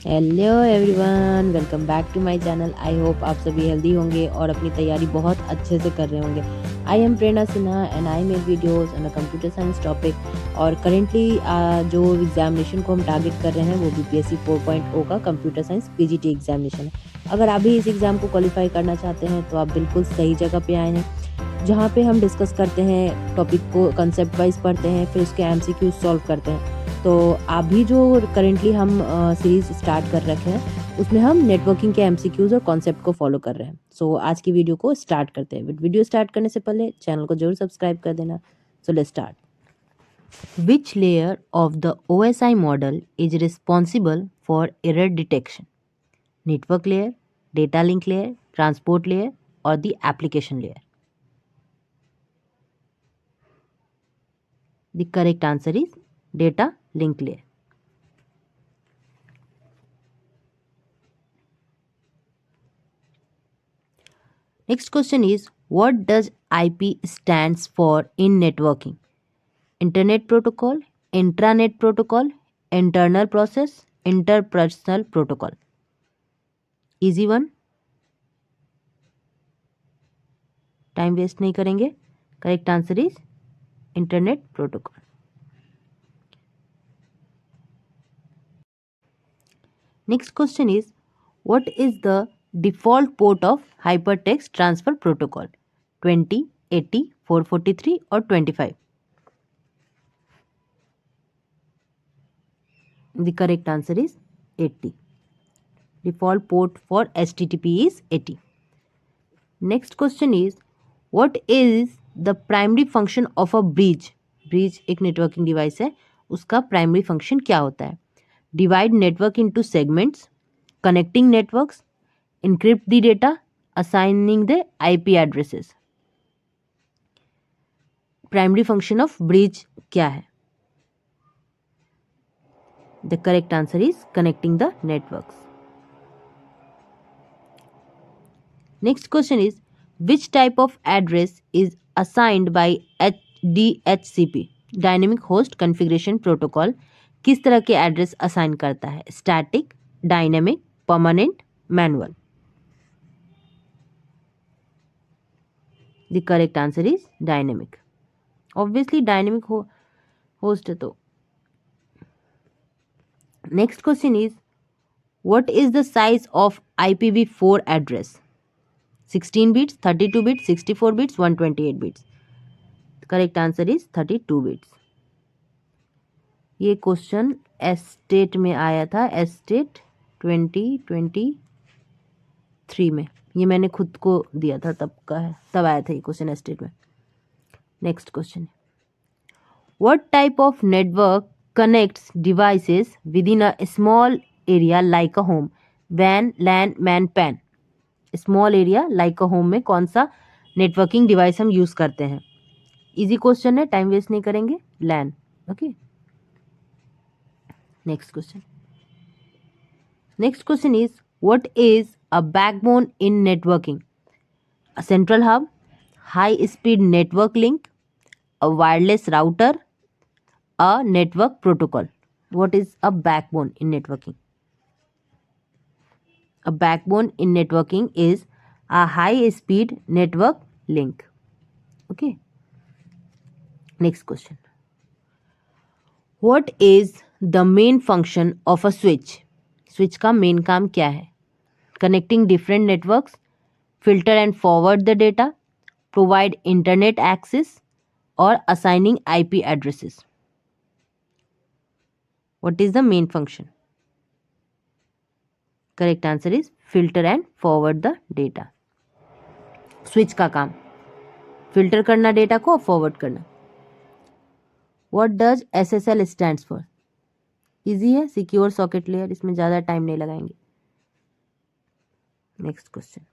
Hello everyone, welcome back to my channel. I hope आप सभी healthy होंगे और अपनी तैयारी बहुत अच्छे से कर रहे होंगे। I am Prerna Sinha and I make videos on a computer science topic. और करेंटली जो एग्जामिनेशन को हम टारगेट कर रहे हैं वो बीपीएससी 4.0 का कंप्यूटर साइंस पीजीटी एग्जामिनेशन है। अगर आप भी इस एग्ज़ाम को क्वालिफाई करना चाहते हैं तो आप बिल्कुल सही जगह पे आए हैं, जहाँ पे हम डिस्कस करते हैं टॉपिक को, कंसेप्ट वाइज पढ़ते हैं, फिर उसके एमसीक्यू सॉल्व करते हैं। तो अभी जो करेंटली हम सीरीज स्टार्ट कर रखे हैं उसमें हम नेटवर्किंग के एमसीक्यूज और कॉन्सेप्ट को फॉलो कर रहे हैं। सो आज की वीडियो को स्टार्ट करते हैं। बट वीडियो स्टार्ट करने से पहले चैनल को जरूर सब्सक्राइब कर देना। So let's start. Which layer of the OSI model is responsible for error detection? Network layer, data link layer, transport layer और the application layer? The correct answer is data link layer. Next question is, what does IP stands for in networking? Internet protocol, intranet protocol, internal process, interpersonal protocol. Easy one. Time waste नहीं करेंगे. Correct answer is internet protocol. Next question is, what is the default port of hypertext transfer protocol? 20, 80, 443 or 25? The correct answer is 80. Default port for HTTP is 80. Next question is, what is the primary function of a bridge? Bridge एक networking device है, उसका primary function क्या होता है? Divide network into segments, connecting networks, encrypt the data, assigning the IP addresses. Primary function of bridge क्या है? The correct answer is connecting the networks. Next question is, which type of address is assigned by DHCP, dynamic host configuration protocol? किस तरह के address assign करता है? Static, dynamic, permanent, manual? The correct answer is dynamic. Obviously dynamic host है तो. Next question is, what is the size of IPv4 address? 16 bits, 32 bits, 64 bits, 128 bits? Correct answer is 32 bits. ये question estate में आया था, estate 2023 में. ये मैंने खुद को दिया था, तब का है, तब आया था ये क्वेश्चन एस्टेट में. Next question, what type of network connects devices within a small area like a home? वैन, LAN, MAN, PAN? Small area like a home में कौन सा नेटवर्किंग डिवाइस हम यूज करते हैं? इजी क्वेश्चन है, time waste नहीं करेंगे. LAN. Okay. Next question. Next question is, what is a backbone in networking? A central hub, high speed network link, a wireless router, a network protocol? What is a backbone in networking? A backbone in networking is a high speed network link. Okay. Next question. What is the main function of a switch? Switch का main काम क्या है? Connecting different networks, filter and forward the data, provide internet access, or assigning IP addresses? What is the main function? Correct answer is filter and forward the data. Switch का काम filter करना data को, forward करना. What does SSL stands for? Easy है, secure socket layer. इसमें ज़्यादा time नहीं लगाएंगे. Next question.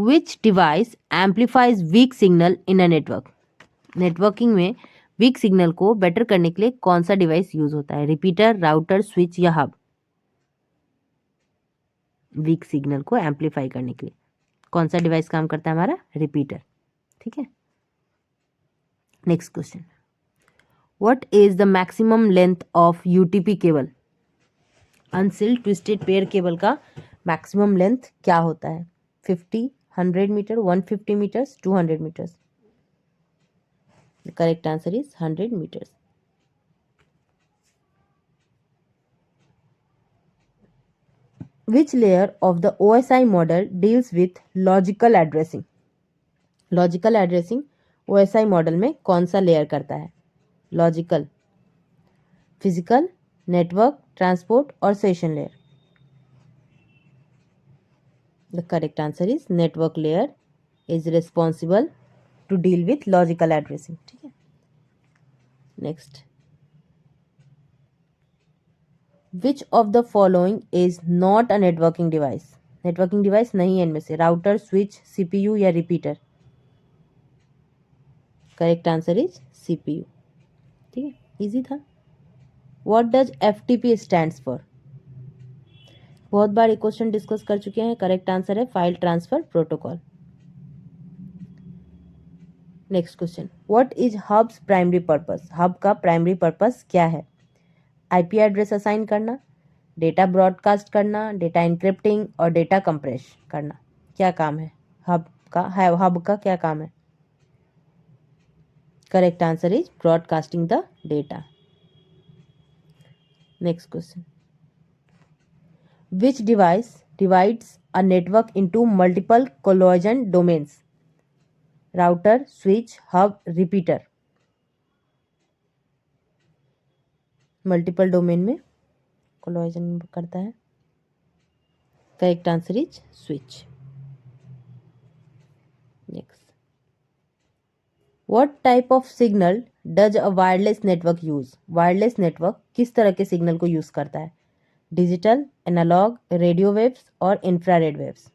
Which device amplifies weak signal in a network? Networking में वीक सिग्नल को बेटर करने के लिए कौन सा डिवाइस यूज होता है? रिपीटर, राउटर, स्विच या हब? वीक सिग्नल को एम्पलीफाई करने के लिए कौन सा डिवाइस काम करता है? हमारा रिपीटर. ठीक है. Next question, what is the maximum length of UTP cable? Unshielded twisted pair cable का मैक्सिमम लेंथ क्या होता है? 50, 100 meter, 150 meters, 200 meters? The correct answer is 100 meters. Which layer of the OSI model deals with logical addressing? Logical addressing OSI model में कौन सा layer करता है? Logical, physical, network, transport और session layer? The correct answer is network layer is responsible to deal with logical addressing. ठीक है. Next, which of the following is not a networking device? Networking device नहीं है इनमें से. Router, switch, CPU या repeater? Correct answer is CPU. ठीक है, easy था. What does FTP stands for? बहुत बार ये क्वेश्चन डिस्कस कर चुके हैं. करेक्ट आंसर है file transfer protocol. Next question, what is hubs primary purpose? Hub का प्राइमरी पर्पस क्या है? IP एड्रेस असाइन करना, डेटा ब्रॉडकास्ट करना, डेटा इंक्रिप्टिंग और डेटा कंप्रेस करना. क्या काम है हब का? हब का क्या काम है? Correct answer is broadcasting the data. Next question, which device divides a network into multiple collision domains? Router, switch, hub, repeater? Multiple domain में कोलिजन करता है. Correct answer is switch. Next, what type of signal does a wireless network use? Wireless network किस तरह के signal को use करता है? Digital, analogue, radio waves और infrared waves?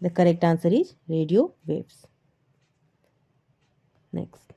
The correct answer is radio waves. Next,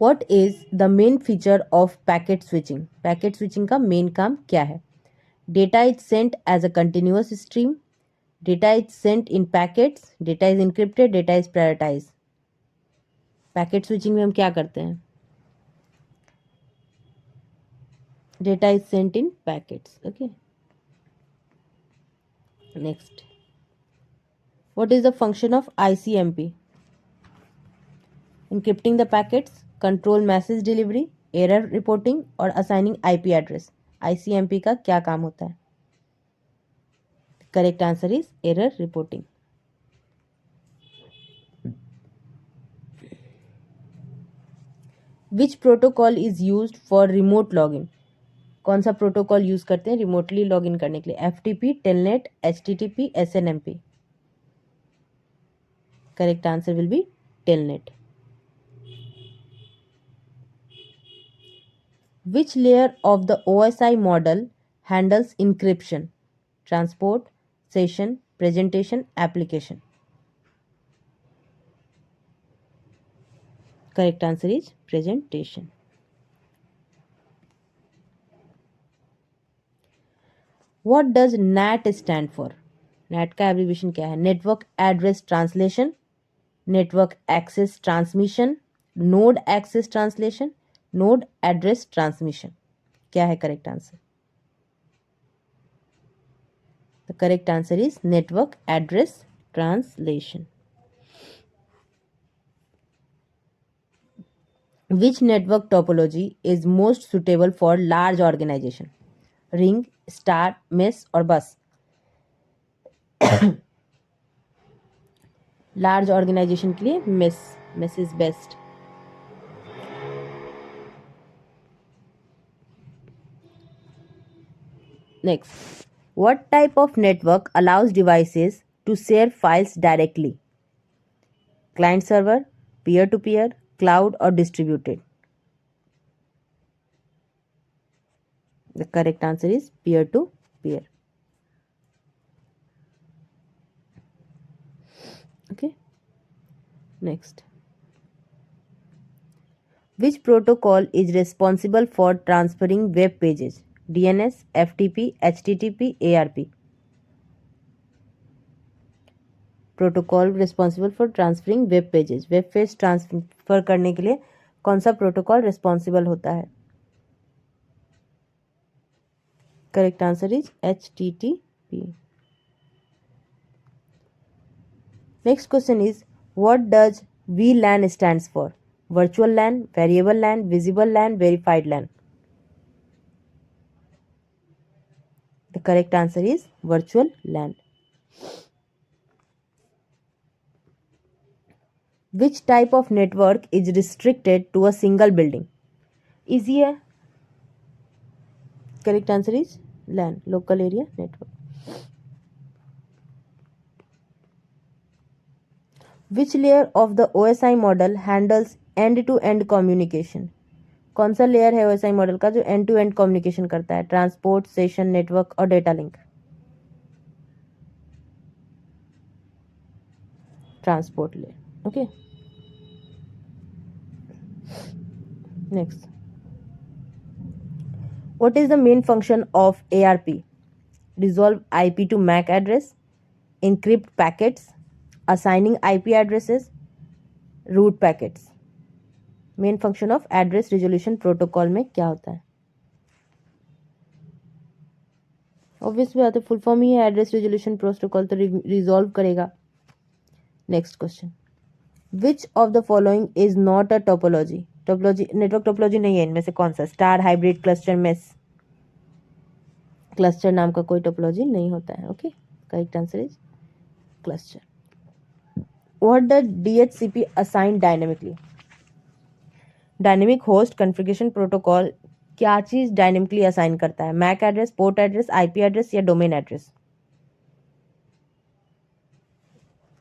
what is the main feature of packet switching? Packet switching का main काम क्या है? Data is sent as a continuous stream, data is sent in packets, data is encrypted, data is prioritize? Packet switching में हम क्या करते हैं? Data is sent in packets. Okay. Next, what is the function of ICMP? encrypting the packets, control message delivery, error reporting और assigning IP address? ICMP का क्या काम होता है? Correct answer is error reporting. Which protocol is used for remote login? कौन सा protocol use करते हैं रिमोटली लॉगिन करने के लिए? FTP, telnet, HTTP, SNMP? Correct answer will B telnet. Which layer of the OSI model handles encryption? Transport, session, presentation, application? Correct answer is presentation. What does NAT stand for? NAT का abbreviation क्या है? Network address translation, network access transmission, node access translation, node address transmission? क्या है correct answer? The correct answer is network address translation. Which network topology is most suitable for large organization? Ring, star, mesh or bus? Large organization के लिए mesh is best. Next, what type of network allows devices to share files directly? Client server, peer to peer, cloud और distributed? The correct answer is peer to peer. Okay. Next, which protocol is responsible for transferring web pages? DNS, FTP, HTTP, ARP? Protocol responsible for transferring web pages. Web page transfer करने के लिए कौन सा protocol responsible होता है? Correct answer is HTTP. Next question is, what does VLAN stands for? Virtual LAN, variable LAN, visible LAN, verified LAN. The correct answer is virtual LAN. Which type of network is restricted to a single building? Easy है. Correct answer is LAN, local area network. Which layer of the OSI model handles end-to-end communication? कौन सा layer है OSI model का जो and to and communication करता है? Transport, session, network और data link? Transport layer. Okay. Next, what is the main function of ARP? Resolve IP to MAC address, encrypt packets, assigning IP addresses, route packets. Main function of address resolution protocol में क्या होता है? Obviously बात है, full form ही है address resolution protocol, तो resolve करेगा. Next question, which of the following is not a topology? Topology, network topology नहीं है इनमें से कौन सा? Star, hybrid, cluster, mesh. Cluster नाम का कोई टोपोलॉजी नहीं होता है. Okay, correct answer is cluster. What does DHCP assign dynamically? Dynamic host configuration protocol क्या चीज डायनेमिकली असाइन करता है? MAC address, port address, IP address या domain address?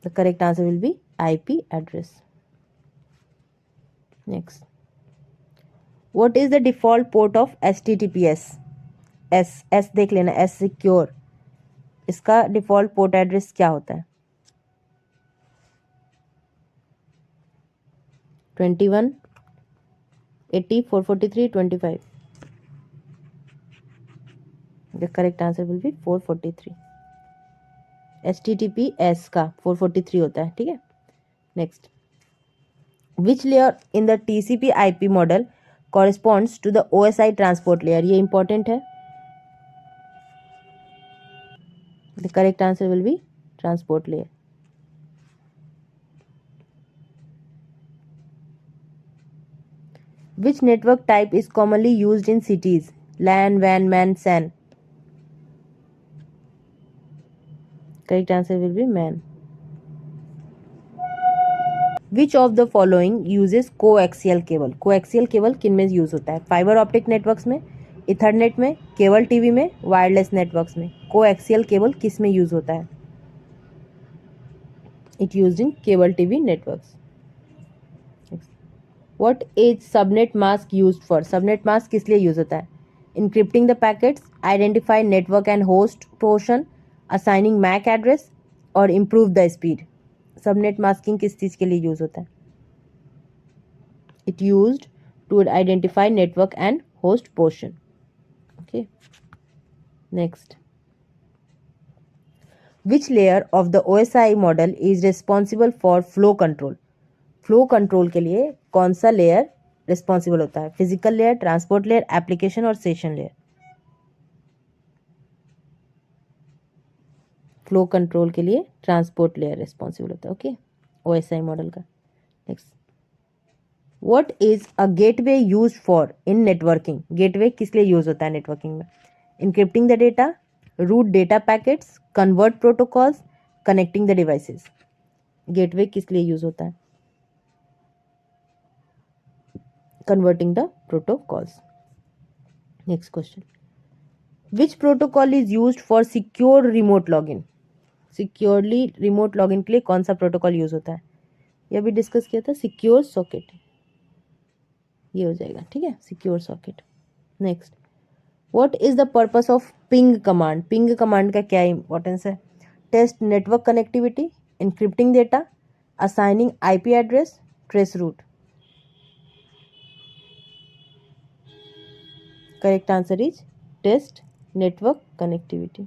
The correct answer will be IP address. Next, what is the default port of HTTPS? S देख लेना, S secure. इसका default port address क्या होता है? 21, 80, 443, 25. The correct answer will be 443. HTTPS का 443 होता है. ठीक है. Next, which layer in the TCP/IP model corresponds to the OSI transport layer? ये इंपॉर्टेंट है. The correct answer will be transport layer. Which network type is commonly used in cities? LAN, WAN, MAN, SAN. Correct answer will be MAN. Which of the following uses coaxial cable? Coaxial cable किन में use होता है? Fibre optic networks में, Ethernet में, cable TV में, wireless networks में. Coaxial cable किस में यूज होता है? It used in cable TV networks. What is subnet mask used for? Subnet mask किस लिए यूज होता है? Encrypting the packets, identify network and host portion, assigning MAC address और improve the speed. Subnet masking किस चीज के लिए use होता है? It used to identify network and host portion. Okay. Next, which layer of the OSI model is responsible for flow control? Flow control के लिए कौन सा लेयर रिस्पॉन्सिबल होता है? Physical layer, transport layer, application और session layer? Flow control के लिए transport layer responsible होता है. ओके, OSI मॉडल का. Next, what is a gateway use for in networking? Gateway किस लिए यूज होता है नेटवर्किंग में? Encrypting the data, route data packets, convert protocols, connecting the devices. Gateway किस लिए यूज होता है? Converting the protocols. Next question, which protocol is used for secure remote login? Securely remote login के लिए कौन सा प्रोटोकॉल यूज होता है? ये भी डिस्कस किया था. सिक्योर सॉकेट, ये हो जाएगा. ठीक है, secure socket. Next, what is the purpose of ping command? Ping command का क्या इंपॉर्टेंस है? Test network connectivity, encrypting data, assigning IP address, trace route. Correct answer is test network connectivity.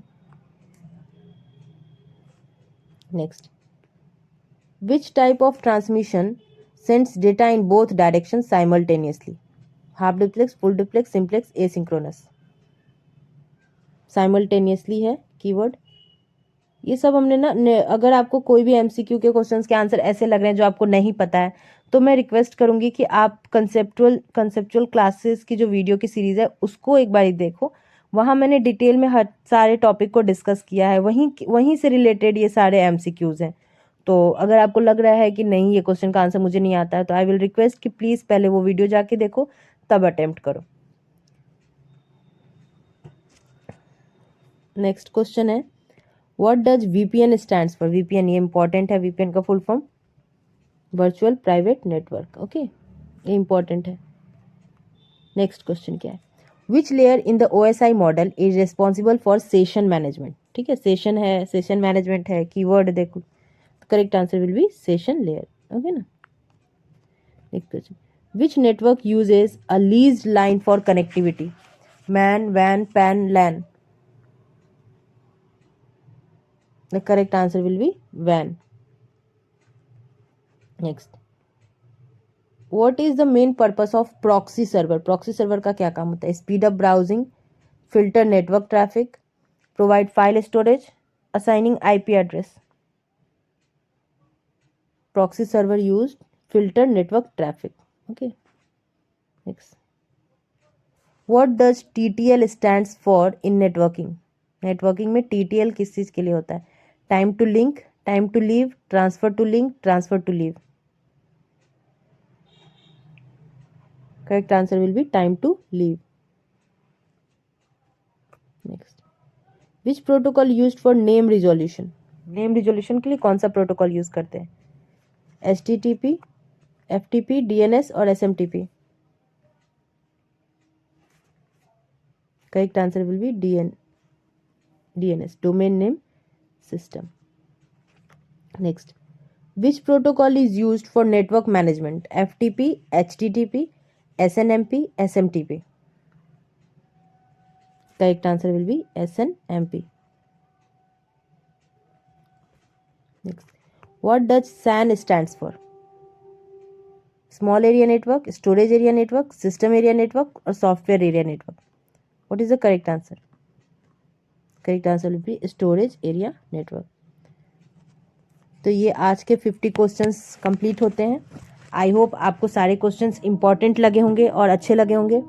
Next, which type of transmission sends data in both directions simultaneously. Half duplex, full duplex, simplex, asynchronous. Simultaneously है keyword. ये सब हमने ना अगर आपको कोई भी MCQ के क्वेश्चंस के आंसर ऐसे लग रहे हैं जो आपको नहीं पता है, तो मैं रिक्वेस्ट करूंगी कि आप कंसेप्चुअल क्लासेस की जो वीडियो की सीरीज है उसको एक बार देखो. वहाँ मैंने डिटेल में हर सारे टॉपिक को डिस्कस किया है. वहीं से रिलेटेड ये सारे एमसीक्यूज हैं. तो अगर आपको लग रहा है कि नहीं ये क्वेश्चन का आंसर मुझे नहीं आता है, तो आई विल रिक्वेस्ट कि प्लीज़ पहले वो वीडियो जाके देखो, तब अटेम्प्ट करो. नेक्स्ट क्वेश्चन है, what does VPN stands for. VPN ये इंपॉर्टेंट है. वीपीएन का full form virtual private network. Okay, ये इंपॉर्टेंट है. नेक्स्ट क्वेश्चन क्या है, विच layer in the OSI model is responsible for session management. ठीक है, सेशन है, सेशन मैनेजमेंट है, कीवर्ड देखो. Correct answer will B session layer. Okay ना. Next question, which network uses a leased line for connectivity. MAN, वैन, PAN, LAN. The correct answer will be WAN. Next, what is the main purpose of proxy server. proxy server का क्या काम होता है. speed up browsing, filter network traffic, provide file storage, assigning IP address. proxy server used filter network traffic. Okay. Next, what does TTL stands for in networking. networking में TTL किस चीज़ के लिए होता है. Time to link, time to leave, transfer to link, transfer to leave. Correct answer will be time to leave. Next, which protocol used for name resolution. Name resolution के लिए कौन सा प्रोटोकॉल यूज करते हैं. HTTP, FTP, DNS और SMTP. Correct answer will B DNS, domain name system. Next, which protocol is used for network management. FTP, HTTP, SNMP, SMTP. Correct answer will be SNMP. Next, what does SAN stands for. Small area network, storage area network, system area network or software area network. What is the correct answer. Correct answer will be storage area network. तो ये आज के 50 questions complete होते हैं. I hope आपको सारे questions important लगे होंगे और अच्छे लगे होंगे.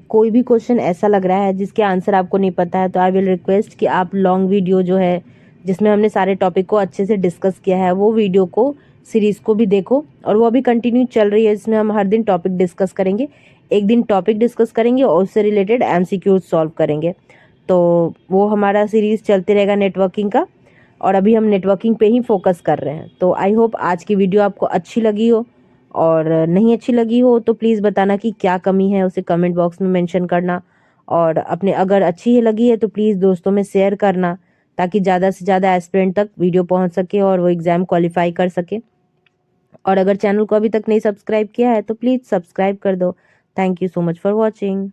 कोई भी क्वेश्चन ऐसा लग रहा है जिसके आंसर आपको नहीं पता है, तो आई विल रिक्वेस्ट कि आप लॉन्ग वीडियो जो है जिसमें हमने सारे टॉपिक को अच्छे से डिस्कस किया है, वो वीडियो को सीरीज़ को भी देखो. और वो अभी कंटिन्यू चल रही है, इसमें हम हर दिन टॉपिक डिस्कस करेंगे. एक दिन टॉपिक डिस्कस करेंगे और उससे रिलेटेड MCQ सॉल्व करेंगे. तो वो हमारा सीरीज़ चलते रहेगा नेटवर्किंग का, और अभी हम नेटवर्किंग पे ही फोकस कर रहे हैं. तो आई होप आज की वीडियो आपको अच्छी लगी हो, और नहीं अच्छी लगी हो तो प्लीज़ बताना कि क्या कमी है, उसे कमेंट बॉक्स में मेंशन करना. और अपने अगर अच्छी लगी है तो प्लीज़ दोस्तों में शेयर करना, ताकि ज़्यादा से ज़्यादा एस्पिरेंट तक वीडियो पहुंच सके और वो एग्ज़ाम क्वालिफाई कर सके. और अगर चैनल को अभी तक नहीं सब्सक्राइब किया है तो प्लीज़ सब्सक्राइब कर दो. Thank you so much for watching.